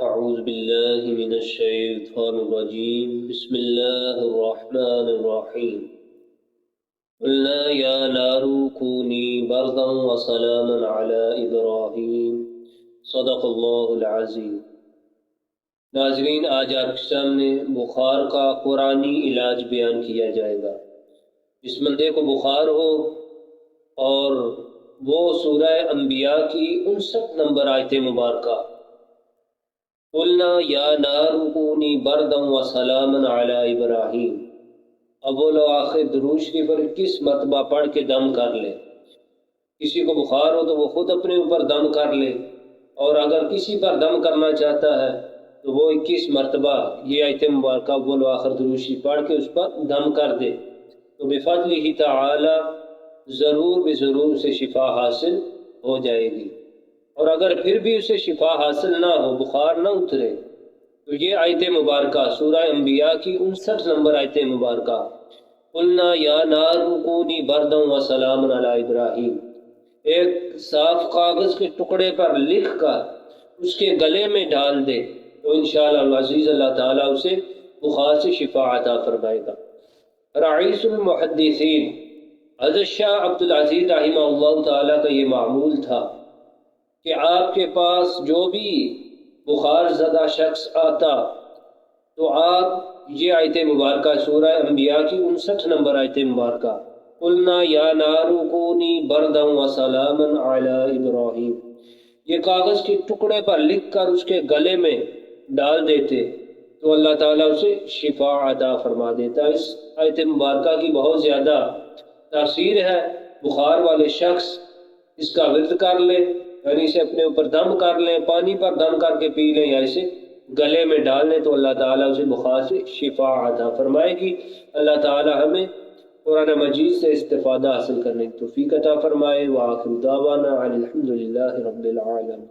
أعوذ بالله من الشيطان الرجيم بسم الله الرحمن الرحيم قلنا يا نار كوني بردا وسلاما على إبراهيم صدق الله العظيم۔ ناظرین، آج آپ کے سامنے بخار کا قرآنی علاج بیان کیا جائے گا۔ جس بندے کو بخار ہو اور وہ سورہ انبیاء کی 59 نمبر آیت مبارکہ قلنا یا نار کونی بردا وسلاما علی ابراہیم، اول و آخر درود شریف پر 21 مرتبہ پڑھ کے دم کر لے۔ کسی کو بخار ہو تو وہ خود اپنے اوپر دم کر لے، اور اگر کسی پر دم کرنا چاہتا ہے تو وہ 21 مرتبہ یہ آیت مبارکہ اول و آخر درود شریف پڑھ کے اس پر دم کر دے تو بفضلہ تعالی ضرور اسے شفا حاصل ہو جائے گی۔ اور اگر پھر بھی اسے شفا حاصل نہ ہو، بخار نہ اترے، تو یہ آیت مبارکہ سورہ انبیاء کی 59 نمبر آیت مبارکہ قلنا یا نار کونی بردا وسلاما علی ابراہیم، ایک صاف کاغذ کے ٹکڑے پر لکھ کر اس کے گلے میں ڈال دے تو انشاءاللہ العزیز اللہ تعالیٰ اسے بخار سے شفا عطا فرمائے گا۔ رئیس المحدثین حضرت شاہ عبدالعزیز رحمہ اللہ تعالیٰ کا یہ معمول تھا کہ آپ کے پاس جو بھی بخار زدہ شخص آتا تو آپ یہ آیت مبارکہ سورہ انبیاء کی 59 نمبر آیت مبارکہ قلنا یا نار کونی بردا وسلاما علی ابراہیم، یہ کاغذ کے ٹکڑے پر لکھ کر اس کے گلے میں ڈال دیتے تو اللہ تعالیٰ اسے شفا عطا فرما دیتا۔ اس آیت مبارکہ کی بہت زیادہ تاثیر ہے۔ بخار والے شخص اس کا ورد کر لے، یعنی اسے اپنے اوپر دم کر لیں، پانی پر دم کر کے پی لیں یا اسے گلے میں ڈال لیں تو اللہ تعالیٰ اسے بخار سے شفا عطا فرمائے گی۔ اللہ تعالیٰ ہمیں قرآن مجید سے استفادہ حاصل کرنے کی توفیق عطا فرمائے۔ وآخر دعوانا الحمد للہ رب العالمین۔